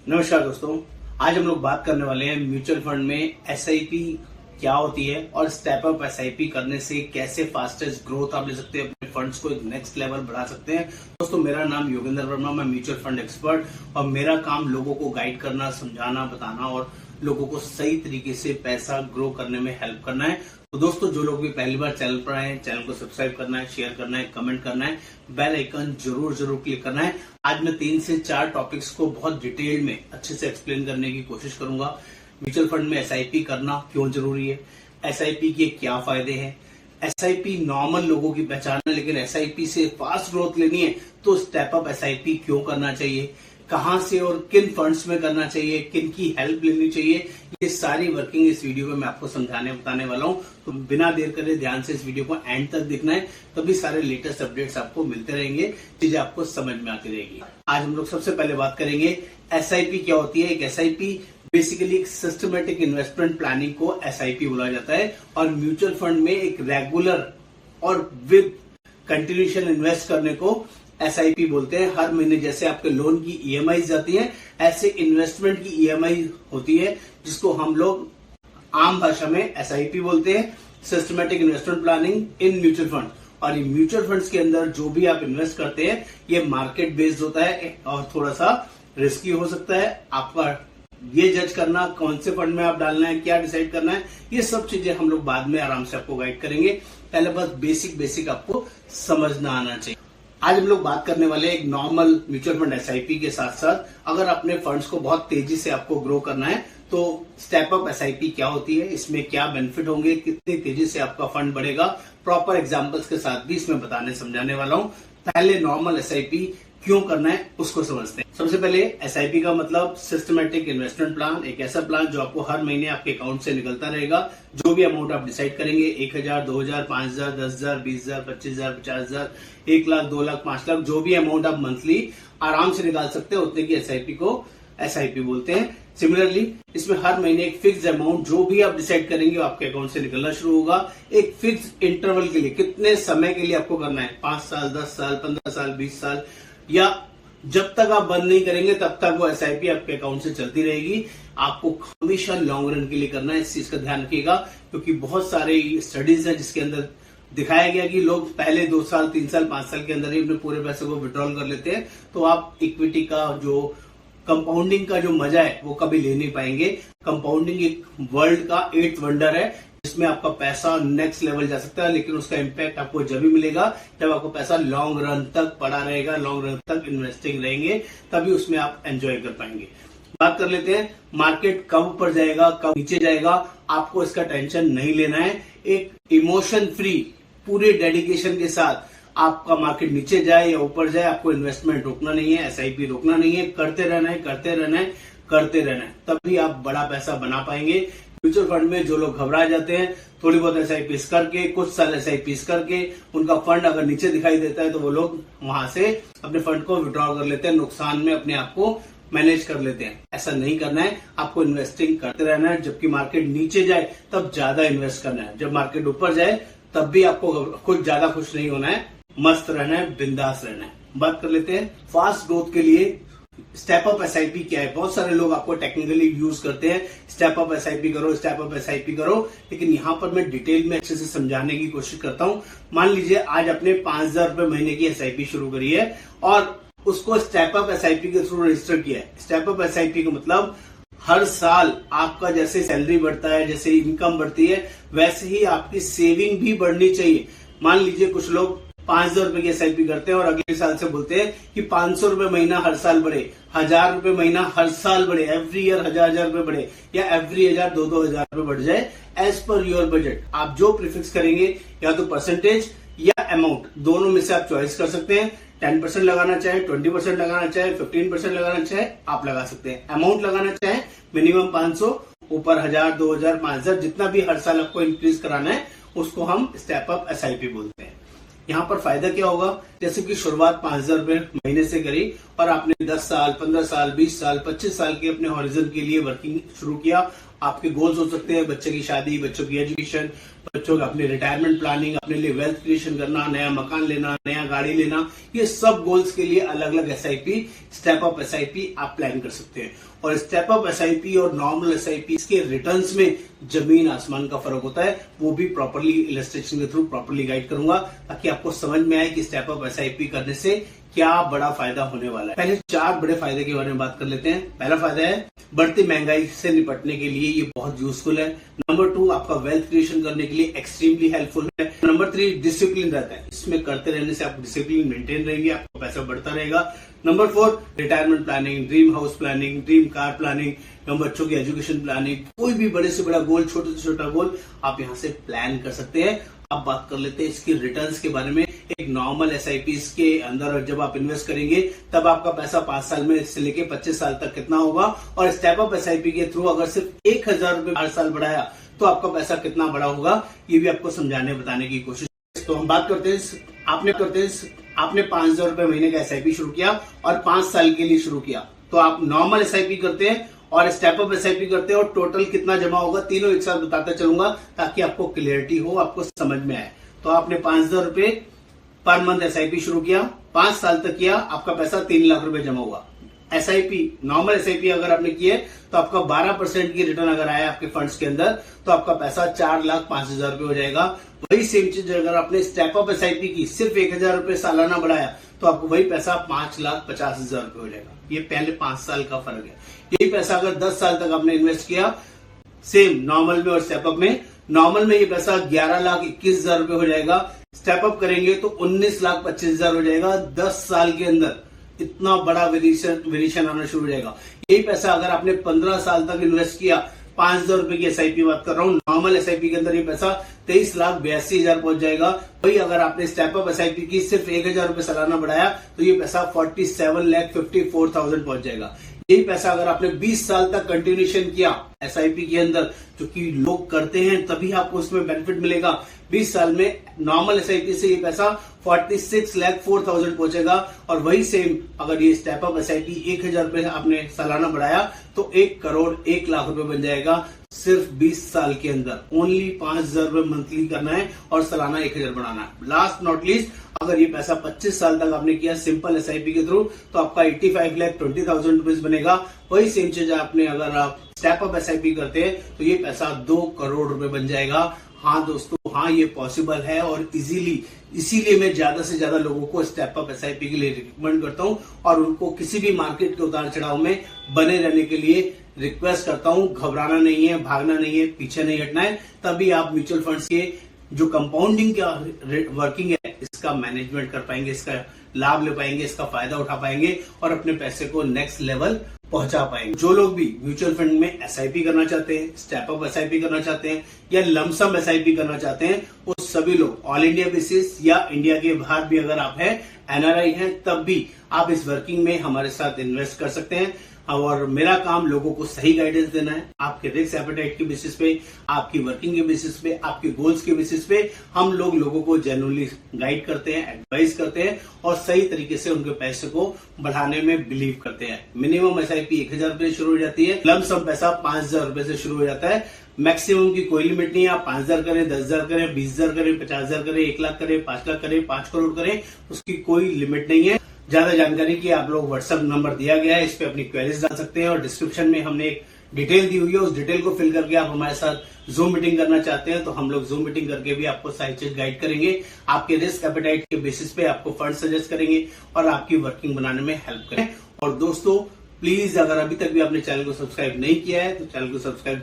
नमस्कार दोस्तों, आज हम लोग बात करने वाले हैं म्यूचुअल फंड में एसआईपी क्या होती है और स्टेप अप एसआईपी करने से कैसे फास्टेस्ट ग्रोथ आप ले सकते हैं, अपने फंड्स को एक नेक्स्ट लेवल बढ़ा सकते हैं। दोस्तों, मेरा नाम योगेंद्र वर्मा, मैं म्यूचुअल फंड एक्सपर्ट और मेरा काम लोगों को गाइड करना, समझाना, बताना और लोगों को सही तरीके से पैसा ग्रो करने में हेल्प करना है। तो दोस्तों, जो लोग भी पहली बार चैनल पर आए हैं, चैनल को सब्सक्राइब करना है, शेयर करना है, कमेंट करना है, बेल आइकन जरूर क्लिक करना है। आज मैं 3 से 4 टॉपिक्स को बहुत डिटेल में अच्छे से एक्सप्लेन करने की कोशिश करूंगा। म्यूचुअल फंड में एसआईपी करना क्यों जरूरी है, एसआईपी के क्या फायदे हैं, एसआईपी नॉर्मल लोगों की पहचान है, लेकिन एसआईपी से फास्ट ग्रोथ लेनी है तो स्टेप अप एसआईपी क्यों करना चाहिए, कहां से और किन फंड्स में करना चाहिए, किन की हेल्प लेनी चाहिए, ये सारी वर्किंग इस वीडियो में मैं आपको समझाने बताने वाला हूं। तो बिना देर करे ध्यान से इस वीडियो को एंड तक देखना है, तभी सारे लेटेस्ट अपडेट्स आपको मिलते रहेंगे, चीजें आपको समझ में आती रहेगी। आज हम लोग सबसे पहले बात करेंगे एसआईपी क्या होती है। एक एसआईपी बेसिकली एक सिस्टमेटिक इन्वेस्टमेंट प्लानिंग को एसआईपी बोला जाता है और म्यूचुअल फंड में एक रेगुलर और विद कंटिन्यूएशन इन्वेस्ट करने को एसआईपी बोलते हैं। हर महीने जैसे आपके लोन की ईएमआई जाती है, ऐसे इन्वेस्टमेंट की ईएमआई होती है, जिसको हम लोग आम भाषा में एसआईपी बोलते हैं, systematic investment planning in mutual fund. और ये म्यूचुअल फंड्स के अंदर जो भी आप इन्वेस्ट करते हैं, ये मार्केट बेस्ड होता है और थोड़ा सा रिस्की हो सकता है। आपका ये जज करना कौन से फंड में आप डालना है, क्या डिसाइड करना है, ये सब चीजें हम लोग बाद में आराम से आपको गाइड करेंगे। पहले बस बेसिक आपको समझना आना चाहिए। आज हम लोग बात करने वाले एक नॉर्मल म्यूचुअल फंड एसआईपी के साथ साथ अगर अपने फंड्स को बहुत तेजी से आपको ग्रो करना है तो स्टेप अप एसआईपी क्या होती है, इसमें क्या बेनिफिट होंगे, कितनी तेजी से आपका फंड बढ़ेगा, प्रॉपर एग्जांपल्स के साथ भी इसमें बताने समझाने वाला हूं। पहले नॉर्मल एसआईपी क्यों करना है उसको समझते हैं। सबसे पहले एसआईपी का मतलब सिस्टमेटिक इन्वेस्टमेंट प्लान, एक ऐसा प्लान जो आपको हर महीने आपके अकाउंट से निकलता रहेगा। जो भी अमाउंट आप डिसाइड करेंगे, 1000, 2000, 5000, 10000, 20000, 25000, 50000, 1 लाख, 2 लाख, 5 लाख, जो भी अमाउंट आप मंथली आराम से निकाल सकते हैं, उतने की एसआईपी को एसआईपी बोलते हैं। सिमिलरली इसमें हर महीने एक फिक्स अमाउंट जो भी आप डिसाइड करेंगे वो आपके अकाउंट से निकलना शुरू होगा। एक फिक्स इंटरवल के लिए, कितने समय के लिए आपको करना है, 5 साल, 10 साल, 15 साल, 20 साल, या जब तक आप बंद नहीं करेंगे तब तक वो एसआईपी आपके अकाउंट से चलती रहेगी। आपको हमेशा लॉन्ग रन के लिए करना है, इस चीज का ध्यान रखिएगा, क्योंकि बहुत सारे स्टडीज है जिसके अंदर दिखाया गया कि लोग पहले 2 साल, 3 साल, 5 साल के अंदर ही अपने पूरे पैसे को विड्रॉल कर लेते हैं। तो आप इक्विटी का जो कंपाउंडिंग का जो मजा है वो कभी ले नहीं पाएंगे। कंपाउंडिंग एक वर्ल्ड का 8th वंडर है, जिसमें आपका पैसा नेक्स्ट लेवल जा सकता है, लेकिन उसका इम्पैक्ट आपको जब भी मिलेगा जब आपको पैसा लॉन्ग रन तक पड़ा रहेगा, लॉन्ग रन तक इन्वेस्टिंग रहेंगे, तभी उसमें आप एंजॉय कर पाएंगे। बात कर लेते हैं मार्केट कब ऊपर जाएगा, कब नीचे जाएगा, आपको इसका टेंशन नहीं लेना है। एक इमोशन फ्री पूरे डेडिकेशन के साथ आपका मार्केट नीचे जाए या ऊपर जाए, आपको इन्वेस्टमेंट रोकना नहीं है, एसआईपी रोकना नहीं है, करते रहना है, करते रहना है, करते रहना है, तभी आप बड़ा पैसा बना पाएंगे। म्यूचुअल फंड में जो लोग घबरा जाते हैं, थोड़ी बहुत एसआईपी करके, कुछ साल एसआईपी करके उनका फंड अगर नीचे दिखाई देता है तो वो लोग वहां से अपने फंड को विड्रॉ कर लेते हैं, नुकसान में अपने आप को मैनेज कर लेते हैं। ऐसा नहीं करना है, आपको इन्वेस्टिंग करते रहना है। जबकि मार्केट नीचे जाए तब ज्यादा इन्वेस्ट करना है, जब मार्केट ऊपर जाए तब भी आपको कुछ ज्यादा खुश नहीं होना है, मस्त रहना है, बिंदास रहना है। बात कर लेते हैं फास्ट ग्रोथ के लिए स्टेप अप एसआईपी क्या है। बहुत सारे लोग आपको टेक्निकली यूज करते हैं, स्टेप अप एसआईपी करो, स्टेप अप एसआईपी करो, लेकिन यहाँ पर मैं डिटेल में अच्छे से समझाने की कोशिश करता हूँ। मान लीजिए आज आपने 5000 रुपए महीने की एसआईपी शुरू करी है और उसको स्टेप अप एसआईपी के थ्रू रजिस्टर किया है। स्टेप अप एसआईपी का मतलब हर साल आपका जैसे सैलरी बढ़ता है, जैसे इनकम बढ़ती है, वैसे ही आपकी सेविंग भी बढ़नी चाहिए। मान लीजिए कुछ लोग 5000 रुपए की एसआईपी करते हैं और अगले साल से बोलते हैं कि 500 रुपए महीना हर साल बढ़े, 1000 रुपए महीना हर साल बढ़े, एवरी ईयर 1000 रुपए बढ़े, या एवरी ईयर 2-2000 रुपए बढ़ जाए, एज पर योर बजट। आप जो प्रीफिक्स करेंगे, या तो परसेंटेज या अमाउंट, दोनों में से आप चॉइस कर सकते हैं। 10% लगाना चाहे, 20% लगाना चाहे, 15% लगाना चाहे, आप लगा सकते हैं। अमाउंट लगाना चाहे मिनिमम 500, ऊपर 1000, 2000, 5000, जितना भी हर साल आपको इंक्रीज कराना है उसको हम स्टेप अप एसआईपी बोलते हैं। यहाँ पर फायदा क्या होगा, जैसे कि शुरुआत 5000 रुपए महीने से करी और आपने 10 साल, 15 साल, 20 साल, 25 साल के अपने हॉरिजन के लिए वर्किंग शुरू किया आपके गोल्स हो सकते हैं बच्चे की शादी, बच्चों की एजुकेशन, बच्चों का अपने रिटायरमेंट प्लानिंग, अपने लिए वेल्थ क्रिएशन करना, नया मकान लेना, नया गाड़ी लेना, ये सब गोल्स के लिए अलग अलग एसआईपी, स्टेप अप एसआईपी आप प्लान कर सकते हैं। और स्टेप अप एसआईपी और नॉर्मल एसआईपी के रिटर्न्स में जमीन आसमान का फर्क होता है, वो भी प्रॉपर्ली इलस्ट्रेशन के थ्रू प्रॉपर्ली गाइड करूंगा ताकि आपको समझ में आए कि स्टेप अप एसआईपी करने से क्या बड़ा फायदा होने वाला है। पहले 4 बड़े फायदे के बारे में बात कर लेते हैं। पहला फायदा है बढ़ती महंगाई से निपटने के लिए ये बहुत यूजफुल है। नंबर 2 आपका वेल्थ क्रिएशन करने के लिए एक्सट्रीमली हेल्पफुल है। नंबर 3 डिसिप्लिन रहता है, इसमें करते रहने से आप डिसिप्लिन मेंटेन रहेंगे, आपका पैसा बढ़ता रहेगा। Number 4 retirement planning, dream house planning, dream car planning, बच्चों की एजुकेशन प्लानिंग, कोई भी बड़े से बड़ा गोल, छोटे से छोटा गोल आप यहाँ से प्लान कर सकते हैं। अब बात कर लेते हैं इसके रिटर्न्स के बारे में। एक नॉर्मल एसआईपी के अंदर जब आप इन्वेस्ट करेंगे तब आपका पैसा 5 साल में से लेके 25 साल तक कितना होगा, और स्टेप अप एसआईपी के थ्रू अगर सिर्फ 1000 रुपए हर साल बढ़ाया तो आपका पैसा कितना बड़ा होगा, ये भी आपको समझाने बताने की कोशिश। तो हम बात करते हैं, आपने 5000 रुपए महीने का एसआईपी शुरू किया और 5 साल के लिए शुरू किया, तो आप नॉर्मल एसआईपी करते हैं और स्टेप अप एसआईपी करते हैं और टोटल कितना जमा होगा, तीनों एक साथ बताते चलूंगा ताकि आपको क्लियरिटी हो, आपको समझ में आए। तो आपने 5000 रुपए पर मंथ एसआईपी शुरू किया, 5 साल तक किया, आपका पैसा 3 लाख रुपए जमा हुआ। एसआईपी नॉर्मल एसआईपी अगर आपने किए तो आपका 12% की रिटर्न अगर आया आपके फंड्स के अंदर तो आपका पैसा 4,05,000 रुपए हो जाएगा। वही सेम चीज अगर आपने स्टेप अप एसआईपी की सिर्फ 1000 रुपए सालाना बढ़ाया तो आपको वही पैसा 5,50,000 रुपए हो जाएगा। ये पहले 5 साल का फर्क है। यही पैसा अगर 10 साल तक आपने इन्वेस्ट किया सेम नॉर्मल में और स्टेप अप में, नॉर्मल में ये पैसा 11,21,000 रुपए हो जाएगा, स्टेप अप करेंगे तो 19,25,000 हो जाएगा। 10 साल के अंदर इतना बड़ा वेरिएशन आना शुरू हो जाएगा। यही पैसा अगर आपने 15 साल तक इन्वेस्ट किया, 5,000 रुपए की एसआईपी बात कर रहा हूँ, नॉर्मल एसआईपी के अंदर ये पैसा 23,82,000 पहुंच जाएगा। वही अगर आपने स्टेप अप एसआईपी की सिर्फ 1,000 रुपए सालाना बढ़ाया तो ये पैसा 47,54,000 पहुंच जाएगा। यही पैसा अगर आपने 20 साल तक कंटिन्यूएशन किया एसआईपी के अंदर, जो कि लोग करते हैं तभी आपको उसमें बेनिफिट मिलेगा, 20 साल में नॉर्मल एसआईपी से ये पैसा 46,04,000 पहुंचेगा। और वही सेम अगर ये स्टेप अप एसआईपी 1,000 रुपए आपने सालाना बढ़ाया तो 1 करोड़ 1 लाख रुपए बन जाएगा सिर्फ 20 साल के अंदर। ओनली 5,000 रुपए मंथली करना है और सालाना 1,000 बढ़ाना है। लास्ट नॉट लीस्ट अगर ये पैसा 25 साल तक आपने किया सिंपल एसआईपी के थ्रू तो आपका 85,20,000 रुपीज बनेगा। वही सेम चीज आपने अगर आप स्टेप अप एसआईपी करते हैं तो ये पैसा 2 करोड़ रुपए बन जाएगा। हाँ दोस्तों, हाँ ये पॉसिबल है और इसीलिए मैं ज्यादा से ज्यादा लोगों को स्टेप अप एसआईपी के लिए रिकमेंड करता हूँ और उनको किसी भी मार्केट के उतार चढ़ाव में बने रहने के लिए रिक्वेस्ट करता हूँ। घबराना नहीं है, भागना नहीं है, पीछे नहीं हटना है, तभी आप म्यूचुअल फंड्स के जो कंपाउंडिंग का वर्किंग है इसका मैनेजमेंट कर पाएंगे, इसका लाभ ले पाएंगे, इसका फायदा उठा पाएंगे और अपने पैसे को नेक्स्ट लेवल पहुंचा पाएंगे। जो लोग भी म्यूचुअल फंड में एसआईपी करना चाहते हैं, स्टेप अप एसआईपी करना चाहते हैं या लमसम एसआईपी करना चाहते हैं, वो सभी लोग ऑल इंडिया बेसिस या इंडिया के बाहर भी अगर आप हैं, एनआरआई हैं, तब भी आप इस वर्किंग में हमारे साथ इन्वेस्ट कर सकते हैं। और मेरा काम लोगों को सही गाइडेंस देना है, आपके रिस्क एपेटाइट के बेसिस पे, आपकी वर्किंग के बेसिस पे, आपके गोल्स के बेसिस पे हम लोगों को जेन्युइनली गाइड करते हैं, एडवाइस करते हैं और सही तरीके से उनके पैसे को बढ़ाने में बिलीव करते हैं। मिनिमम एसआईपी 1,000 रुपए शुरू हो जाती है, लमसम पैसा 5,000 रुपए से शुरू हो जाता है। मैक्सिमम की कोई लिमिट नहीं है, आप 5,000 करें, 10,000 करें, 20,000 करें, 50,000 करें, 1 लाख करें, 5 लाख करें, 5 करोड़ करें, उसकी कोई लिमिट नहीं है। ज्यादा जानकारी की आप लोग व्हाट्सएप नंबर दिया गया है, इस पे अपनी क्वेरीज डाल सकते हैं और डिस्क्रिप्शन में हमने एक डिटेल दी हुई है, उस डिटेल को फिल करके आप हमारे साथ जूम मीटिंग करना चाहते हैं तो हम लोग जूम मीटिंग करके भी आपको सारी चीज गाइड करेंगे, आपके रिस्क एपेटाइट के बेसिस पे आपको फंड सजेस्ट करेंगे और आपकी वर्किंग बनाने में हेल्प करें। और दोस्तों प्लीज अगर अभी तक भी आपने चैनल को सब्सक्राइब नहीं किया है तो चैनल को सब्सक्राइब